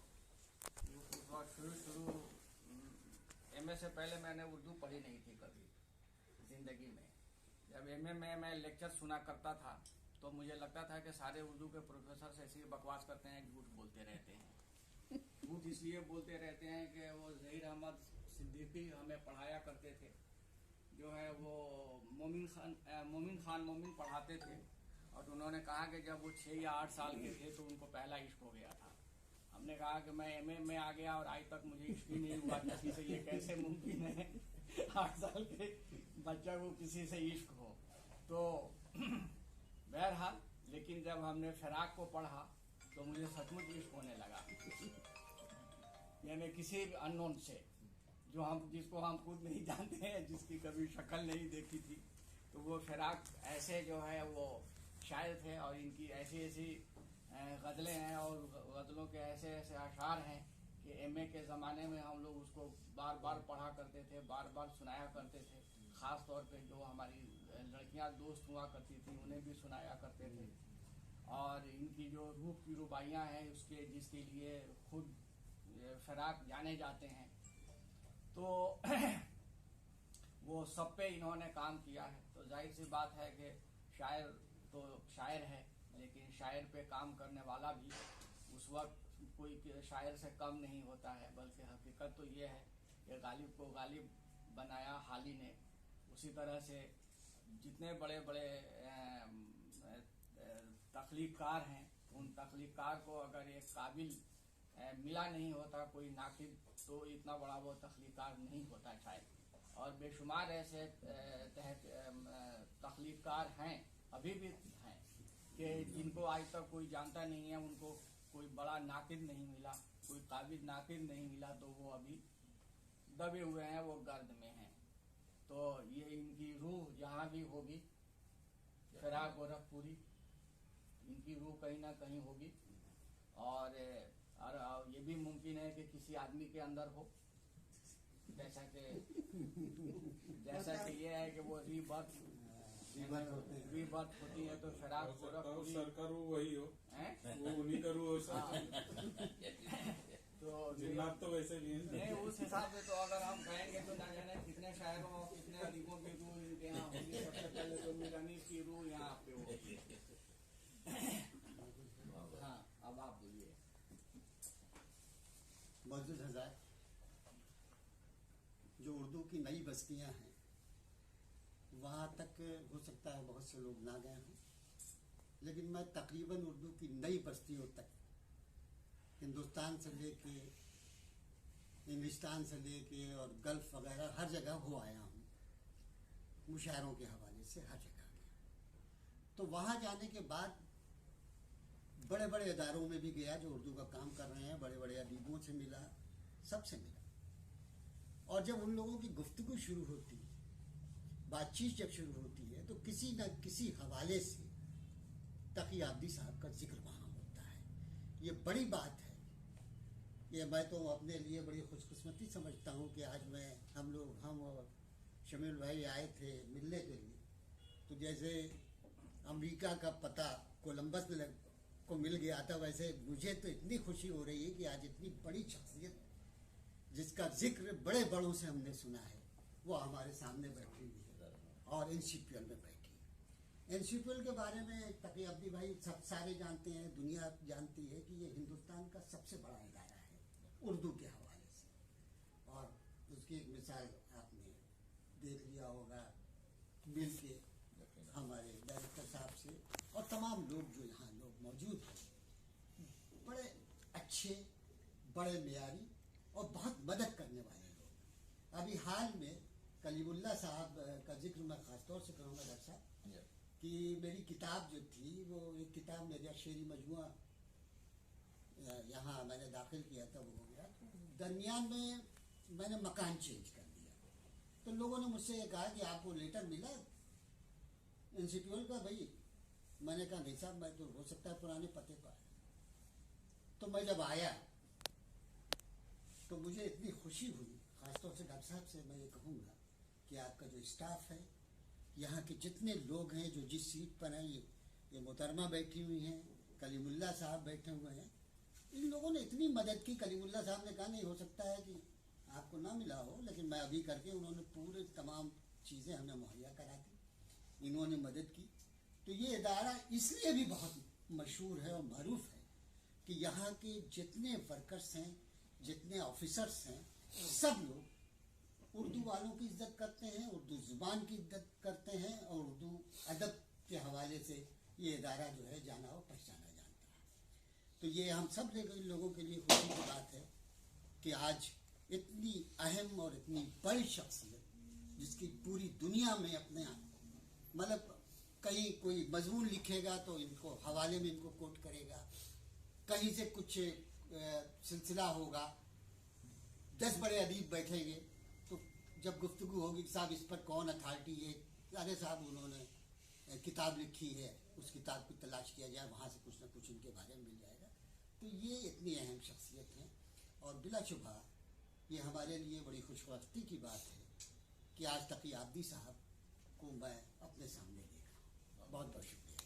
उस वक्त शुरू एमए से पहले मैंने उर्दू पढ़ी नहीं थी कभी ज़िंदगी में। जब एमए में मैं लेक्चर सुना करता था तो मुझे लगता था कि सारे उर्दू के प्रोफेसर ऐसे ही बकवास करते हैं, झूठ बोलते रहते हैं। झूठ इसलिए बोलते रहते हैं कि वो ज़हीर अहमद सिद्दीकी हमें पढ़ाया करते थे, जो है वो मोमिन खान पढ़ाते थे। और उन्होंने कहा कि जब वो 6 या 8 साल के थे तो उनको पहला इश्क हो गया था। हमने कहा कि मैं एमए में आ गया और आज तक मुझे इश्क ही नहीं हुआ किसी से, ये कैसे मुमकिन है 8 साल के बच्चा को किसी से इश्क हो। तो बहरहाल, लेकिन जब हमने फिराक को पढ़ा तो मुझे सचमुच इश्क होने लगा, यानी किसी अननोन से, जिसको हम खुद नहीं जानते हैं, जिसकी कभी शक्ल नहीं देखी थी। तो वो फिराक ऐसे जो है वो शायर थे और इनकी ऐसी ऐसी गज़लें हैं और गज़लों के ऐसे ऐसे अशार हैं कि एमए के ज़माने में हम लोग उसको बार बार पढ़ा करते थे, बार बार सुनाया करते थे। ख़ास तौर पे जो हमारी लड़कियां दोस्त हुआ करती थी उन्हें भी सुनाया करते थे। और इनकी जो रूप की रुबाइयाँ हैं उसके जिसके लिए खुद फिराक जाने जाते हैं, तो वो सब पे इन्होंने काम किया है। तो जाहिर सी बात है कि शायर तो शायर है, लेकिन शायर पे काम करने वाला भी उस वक्त कोई शायर से कम नहीं होता है। बल्कि हकीकत तो ये है कि गालिब को गालिब बनाया हाली ने। उसी तरह से जितने बड़े बड़े तख्लीक़कार हैं, उन तख्लीक़कार को अगर एक काबिल मिला नहीं होता कोई नाकिद, तो इतना बड़ा वो तख्लीक़कार नहीं होता शायद। और बेशुमार ऐसे तख्लीक़कार हैं, अभी भी हैं, कि जिनको आज तक कोई जानता नहीं है, उनको कोई बड़ा नाकिद नहीं मिला, कोई काबिल नाकिद नहीं मिला, तो वो अभी दबे हुए हैं, वो गर्द में हैं। तो ये इनकी रूह जहाँ भी होगी, फिराक गोरखपुरी, इनकी रूह कहीं ना कहीं होगी। और ये भी मुमकिन है कि किसी आदमी के अंदर हो, जैसा कि ये है कि वो रीबर्थ होती है। तो फिराक गोरखपुरी सर का रूह वही हो, वो उन्हीं का रूह हो सर। तो जिन्नात तो वैसे भी हैं। नहीं, उस हिसाब से तो अगर हम कहेंगे तो ना जाने कितने शायरों और कितने अदीबों की रूह इनके यहाँ होगी। सबसे पहले तो मीरानी की रूह यहाँ पे होगी। हाँ, अब आप बोलिए। मौजूद हज़रात, जो उर्दू की नई बस्तियां हैं वहाँ तक हो सकता है बहुत से लोग ना गए हों, लेकिन मैं तकरीबन उर्दू की नई बस्तियों तक हिंदुस्तान से लेके इंग्लिस्तान से लेके और गल्फ़ वगैरह हर जगह हो आया हूँ, मुशायरों के हवाले से हर जगह गया। तो वहाँ जाने के बाद बड़े बड़े इदारों में भी गया जो उर्दू का काम कर रहे हैं, बड़े बड़े अदीबों से मिला, सबसे मिला। और जब उन लोगों की गुफ्तगू शुरू होती है, बातचीत जब शुरू होती है, तो किसी न किसी हवाले से तकी आब्दी साहब का जिक्र वहाँ होता है। ये बड़ी बात है। ये मैं तो अपने लिए बड़ी खुशकिस्मती समझता हूँ कि आज हम और शमील भाई आए थे मिलने के लिए। तो जैसे अमेरिका का पता कोलंबस को मिल गया था, वैसे मुझे तो इतनी खुशी हो रही है कि आज इतनी बड़ी शख्सियत जिसका जिक्र बड़े बड़ों से हमने सुना है वो हमारे सामने बैठी हुई है और एनसीपीएल में बैठी है। एनसीपीएल के बारे में तकी अब्दी भाई सब सारे जानते हैं, दुनिया जानती है कि ये हिंदुस्तान का सबसे बड़ा इदारा है उर्दू के हवाले से। और उसकी एक मिसाल आपने देख लिया होगा मिल के हमारे डायरेक्टर साहब से और तमाम लोग जो यहाँ लोग मौजूद हैं, बड़े अच्छे, बड़े मियारी और बहुत मदद करने वाले लोग। अभी हाल में कलीमुल्लाह साहब का जिक्र मैं खासतौर से करूँगा डॉक्टर साहब कि मेरी किताब जो थी वो एक किताब मेरा शेरी मजमुआ यहाँ मैंने दाखिल किया था, वो हो गया। तो दरमियान में मैंने मकान चेंज कर दिया, तो लोगों ने मुझसे ये कहा कि आपको लेटर मिला एनसीपीएल का? भाई मैंने कहा नहीं साहब, मैं तो हो सकता है पुराने पते पर है। तो मैं जब आया तो मुझे इतनी खुशी हुई, खासतौर से डॉक्टर साहब से मैं ये कहूँगा कि आपका जो स्टाफ है, यहाँ के जितने लोग हैं जो जिस सीट पर हैं, ये मोहतरमा बैठी हुई हैं, कलीमुल्लाह साहब बैठे हुए हैं, इन लोगों ने इतनी मदद की। कलीमुल्लाह साहब ने कहा नहीं हो सकता है कि आपको ना मिला हो, लेकिन मैं अभी करके उन्होंने पूरे तमाम चीज़ें हमें मुहैया करा दी, इन्होंने मदद की। तो ये इदारा इसलिए भी बहुत मशहूर है और मरूफ है कि यहाँ के जितने वर्कर्स हैं, जितने ऑफिसर्स हैं, सब लोग उर्दू वालों की इज्जत करते हैं, उर्दू ज़ुबान की इज्जत करते हैं और उर्दू अदब के हवाले से ये इदारा जो है जाना और पहचाना जाता है। तो ये हम सब लोगों के लिए खुशी की बात है कि आज इतनी अहम और इतनी बड़ी शख्सियत जिसकी पूरी दुनिया में अपने मतलब कहीं कोई मजमून लिखेगा तो इनको हवाले में इनको कोट करेगा, कहीं से कुछ सिलसिला होगा, 10 बड़े अदीब बैठेंगे तो जब गुफ्तगू होगी साहब इस पर कौन अथॉरिटी है, अरे साहब उन्होंने किताब लिखी है, उस किताब की तलाश किया जाए, वहाँ से कुछ ना कुछ इनके बारे में मिल जाएगा। तो ये इतनी अहम शख्सियत है और बिलाशुबा ये हमारे लिए बड़ी खुशबख्ती की बात है कि आज तकी आब्दी साहब को मैं अपने सामने देख रहा हूँ। बहुत बहुत शुक्रिया।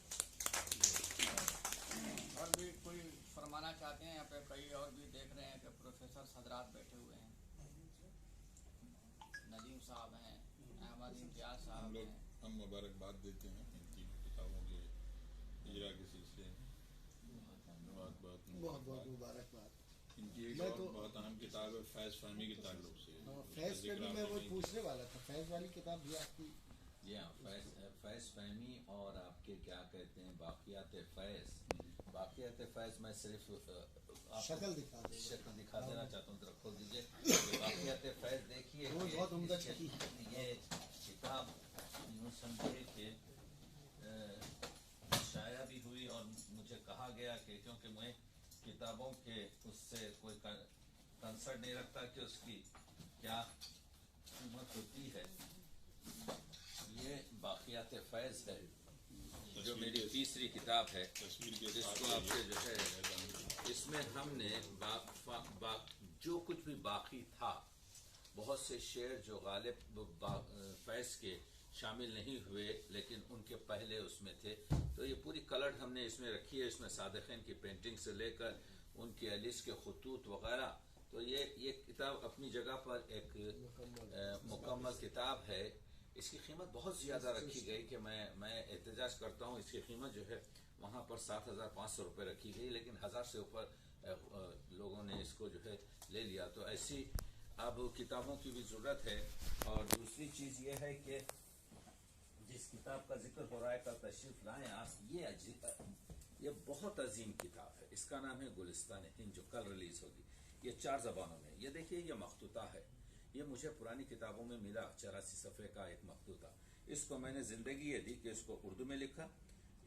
और भी कोई फरमाना चाहते हैं? यहाँ पे कई और भी देख रहे हैं कि प्रोफेसर हजरात बैठे हुए हैं, नदीम साहब हैं, अहमद इम्तियाज साहब हैं। हम मुबारकबाद देते हैं इनकी किताबों के इजरा के सिलसिले में। बहुत बहुत मुबारकबाद। इनकी एक मैं और तो बहुत अहम किताब है फैज़ फहमी के ताल्लुक से। फैज़ पे भी मैं वो पूछने वाला था, फैज़ वाली किताब भी आपकी? जी हाँ, फैज़ फहमी और आपके क्या कहते हैं बाक़ियात फैज़। बाक़ियात फैज़ मैं सिर्फ शक्ल दिखा देना चाहता हूँ, जरा खोल दीजिए। बाक़ियात फैज़ देखिए, बहुत उम्दा छपी। ये किताब यूँ समझिए कि शाया भी हुई और मुझे कहा गया कि क्योंकि मैं किताबों के उससे कोई कंसर्न नहीं रखता कि उसकी क्या कीमत होती है। ये बाक़ियात फैज़ है जो मेरी तीसरी किताब है, जिसको आपके जो है इसमें हमने जो कुछ भी बाकी था, बहुत से शेर जो गालिब फैज़ के शामिल नहीं हुए लेकिन उनके पहले उसमें थे, तो ये पूरी कलर हमने इसमें रखी है। इसमें सादिक़ीन की पेंटिंग से लेकर उनके अलिस के खतूत वगैरह तो ये किताब अपनी जगह पर एक मुकम्मल किताब है। इसकी कीमत बहुत ज़्यादा रखी गई कि मैं एहतजाज करता हूँ। इसकी कीमत जो है वहाँ पर 7,500 रुपये रखी गई, लेकिन 1,000 से ऊपर लोगों ने इसको जो है ले लिया। तो ऐसी अब किताबों की भी ज़रूरत है। और दूसरी चीज़ ये है कि जिस किताब का जिक्र हो रहा है, कल तशरीफ़ लाएँ आप, ये बहुत अजीम किताब है। इसका नाम है गुलिस्तान हिंद, जो कल रिलीज़ होगी। ये 4 ज़बानों में। ये देखिए, ये मखतूता है। ये मुझे पुरानी किताबों में मिला, 84 सफ़े का एक मखतूता। इसको मैंने ज़िंदगी ये दी कि इसको उर्दू में लिखा,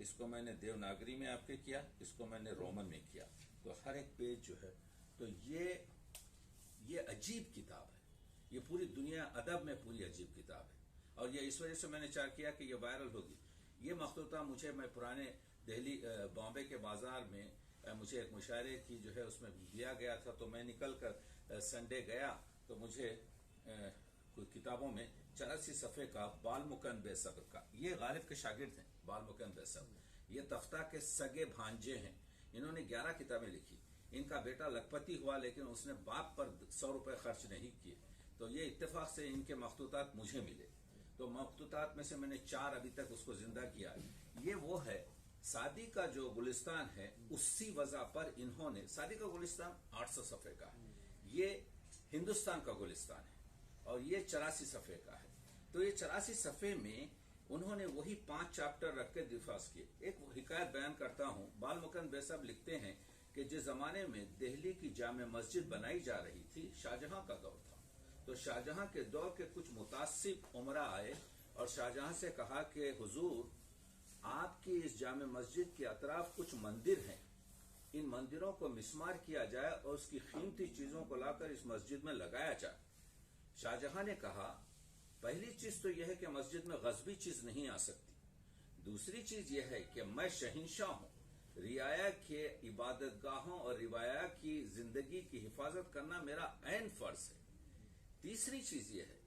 इसको मैंने देवनागरी में आपके किया, इसको मैंने रोमन में किया। तो हर एक पेज जो है, तो ये अजीब किताब है। ये पूरी दुनिया अदब में पूरी अजीब किताब है। और ये इस वजह से मैंने चाह किया कि ये वायरल होगी। ये मखतूता मैं पुराने दिल्ली बॉम्बे के बाज़ार में मुझे एक मुशायरे की जो है उसमें दिया गया था। तो मैं निकल कर संडे गया, तो मुझे कुछ किताबों में 84 सफ़े का बालमुकन बेसब्र का, ये गालिब के शागिर्द हैं, बालमुकन बेसब्र। ये तख्ता के सगे भांजे हैं। इन्होंने 11 किताबें लिखी। इनका बेटा लखपति हुआ, लेकिन उसने बाप पर 100 रुपये खर्च नहीं किए। तो ये इत्तेफाक से इनके मखतूतात मुझे मिले। तो मखतूतात में से मैंने 4 अभी तक उसको जिंदा किया। ये वो है, सादी का जो गुलिस्तान है उसी वजह पर इन्होंने, सादी का गुलिस्तान 800 सफ़े का है, ये हिंदुस्तान का गुलिस्तान है, और ये 84 सफ़े का है। तो ये 84 सफ़े में उन्होंने वही 5 चैप्टर रख के दिफास किए। एक हिकायत बयान करता हूँ। बालमुकन बेसब लिखते हैं कि जिस जमाने में दिल्ली की जामे मस्जिद बनाई जा रही थी, शाहजहां का दौर था। तो शाहजहां के दौर के कुछ मुतासिब उमरा आए और शाहजहां से कहा कि हुजूर, आपकी इस जामे मस्जिद के अतराफ कुछ मंदिर हैं, इन मंदिरों को मिस्मार किया जाए और उसकी कीमती चीजों को लाकर इस मस्जिद में लगाया जाए। शाहजहां ने कहा, पहली चीज तो यह है कि मस्जिद में गजबी चीज नहीं आ सकती। दूसरी चीज यह है कि मैं शहंशाह हूं, रियाया के इबादतगाहों और रिवाया की जिंदगी की हिफाजत करना मेरा ऐन फर्ज है। तीसरी चीज यह है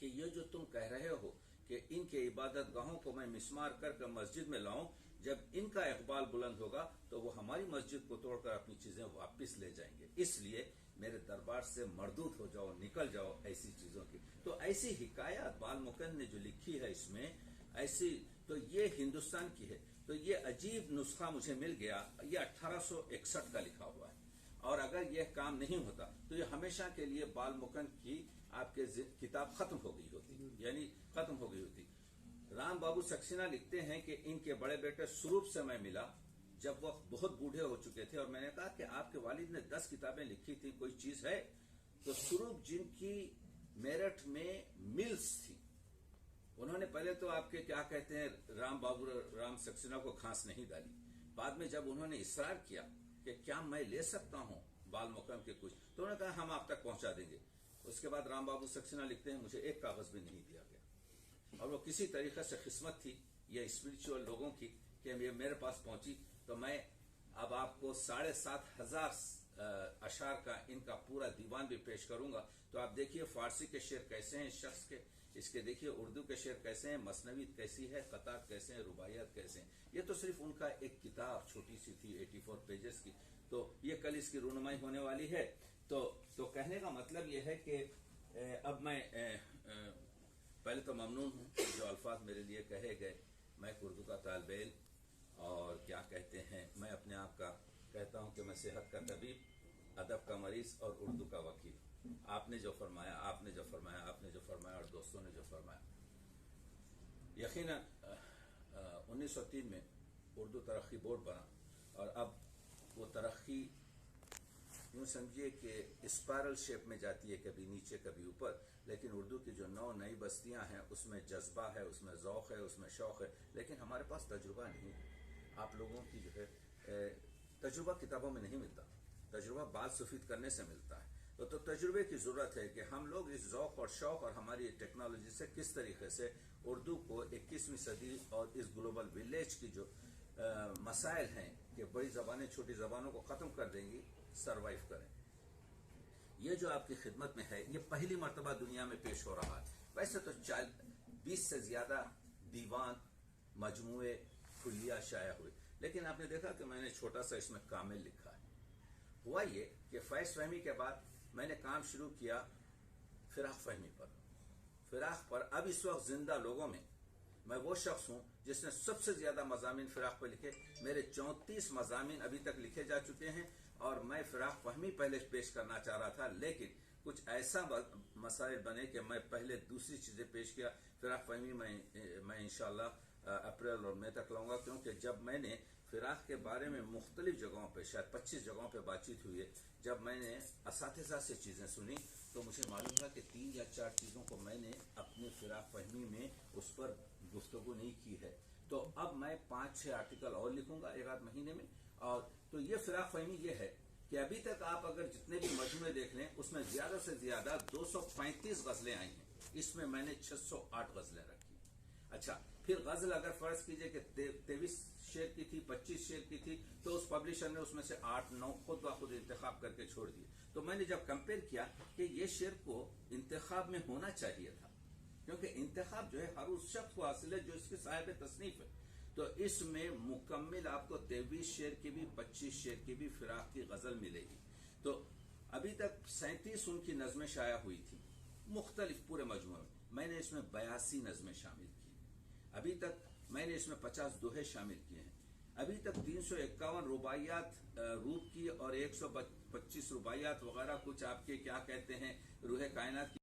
कि ये जो तुम कह रहे हो कि इनके इबादतगाहों को मैं मिस्मार कर मस्जिद में लाऊं, जब इनका इकबाल बुलंद होगा तो वो हमारी मस्जिद को तोड़कर अपनी चीजें वापस ले जाएंगे। इसलिए मेरे दरबार से मरदूद हो जाओ, निकल जाओ ऐसी चीजों की। तो ऐसी हिकायत बालमुकन ने जो लिखी है इसमें, ऐसी, तो ये हिंदुस्तान की है। तो ये अजीब नुस्खा मुझे मिल गया। ये 1861 का लिखा हुआ है, और अगर यह काम नहीं होता तो ये हमेशा के लिए बालमुकन की आपके किताब खत्म हो गई होती, यानी खत्म हो गई होती। राम बाबू सक्सेना लिखते हैं कि इनके बड़े बेटे स्वरूप से मैं मिला जब वह बहुत बूढ़े हो चुके थे, और मैंने कहा कि आपके वालिद ने 10 किताबें लिखी थी, कोई चीज है? तो स्वरूप, जिनकी मेरठ में मिल्स थी, उन्होंने पहले तो आपके क्या कहते हैं राम सक्सेना को खांस नहीं डाली। बाद में जब उन्होंने इसरार किया कि क्या मैं ले सकता हूं बालमुकन के कुछ, तो उन्होंने कहा हम आप तक पहुंचा देंगे। उसके बाद राम बाबू सक्सेना लिखते हैं, मुझे एक कागज भी नहीं दिया गया, और वो किसी तरीके से किस्मत थी ये स्पिरिचुअल लोगों की कि ये मेरे पास पहुंची। तो मैं अब आपको 7,500 अशार का इनका पूरा दीवान भी पेश करूंगा। तो आप देखिए फारसी के शेर कैसे हैं इस शख्स के, इसके देखिए उर्दू के शेर कैसे हैं, मसनवी कैसी है, कतार कैसे हैं, रुबाइयात कैसे हैं। ये तो सिर्फ उनका एक किताब छोटी सी थी 84 पेजेस की। तो ये कल इसकी रूनुमाई होने वाली है। तो कहने का मतलब ये है कि अब मैं पहले तो ममनून हूँ जो अल्फाज मेरे लिए कहे गए। मैं उर्दू का तालिब इल्म, और क्या कहते हैं, मैं अपने आप का कहता हूँ कि मैं सेहत का तबीब, अदब का मरीज और उर्दू का वकील। आपने जो फरमाया, आपने जो फरमाया, आपने जो फरमाया, और दोस्तों ने जो फरमाया, यकीनन 1903 में उर्दू तरक्की बोर्ड बना, और अब वो तरक्की यूँ समझिए कि स्पायरल शेप में जाती है, कभी नीचे कभी ऊपर। लेकिन उर्दू की जो नई बस्तियां हैं उसमें जज्बा है, उसमें ज़ौक़ है, उसमें शौक़ है, लेकिन हमारे पास तजुर्बा नहीं है। आप लोगों की जो है तजुर्बा किताबों में नहीं मिलता, तजुर्बा बात सफ़ीद करने से मिलता है। तो तजुर्बे की ज़रूरत है कि हम लोग इस ज़ौक़ और शौक़ और हमारी टेक्नोलॉजी से किस तरीके से उर्दू को 21वीं सदी और इस ग्लोबल विलेज की जो मसाइल हैं कि बड़ी ज़बानें छोटी ज़बानों को ख़त्म कर देंगी, सरवाइव करें। ये जो आपकी खिदमत में है, ये पहली मर्तबा दुनिया में पेश हो रहा है। वैसे तो 20 से ज़्यादा दीवान, मजमुए, खुलिया शाया हुए, लेकिन आपने देखा कि मैंने छोटा सा इसमें कामिल लिखा है। हुआ ये कि फैज़ फहमी के बाद मैंने काम शुरू किया फिराक फहमी पर। फिराक पर अब इस वक्त जिंदा लोगों में मैं वो शख्स हूँ जिसने सबसे ज़्यादा मज़ामीन फिराक पर लिखे। मेरे 34 मज़ामीन अभी तक लिखे जा चुके हैं और मैं फिराक फहमी पहले पेश करना चाह रहा था, लेकिन कुछ ऐसा मसाइल बने कि मैं पहले दूसरी चीज़ें पेश किया। फिराक फहमी मैं इंशाअल्लाह अप्रैल और मई तक लाऊंगा, क्योंकि जब मैंने फिराक के बारे में मुख्तलिफ जगहों पे, शायद 25 जगहों पे बातचीत हुई है, जब मैंने असातिज़ा से चीज़ें सुनी तो मुझे मालूम था कि 3 या 4 चीज़ों को मैंने अपनी फिराक फहमी में उस पर गुफ्तगू नहीं की है। तो अब मैं 5-6 आर्टिकल और लिखूंगा एक आध महीने में। और तो ये फिराक फहमी ये है कि अभी तक आप अगर जितने भी मजमूए देख लें उसमें ज़्यादा से ज़्यादा 235 गज़लें आई हैं, इसमें मैंने 608 गज़लें रखी। अच्छा, फिर गज़ल अगर फ़र्ज़ कीजिए कि 23 शेर की थी, 25 शेर की थी, तो उस पब्लिशर ने उसमें से 8-9 खुद ब खुद इंतखाब करके छोड़ दिए। तो मैंने जब कंपेयर किया कि ये शेर को इंतखाब में होना चाहिए था, क्योंकि इंतखाब जो है हर उस शख्स को हासिल है जो इसके साहिब तसनीफ है, तो इसमें मुकम्मल आपको 23 शेर की भी 25 शेर की भी फिराक की गज़ल मिलेगी। तो अभी तक 37 उनकी नज़में शाया हुई थी मुख्तलिफ पूरे मजमूए में, मैंने इसमें 82 नज़में शामिल की। अभी तक मैंने इसमें 50 दोहे शामिल किए हैं। अभी तक 351 रुबाइयात रूप की और 125 रुबाइयात वगैरह कुछ आपके क्या कहते हैं रूह कायनात की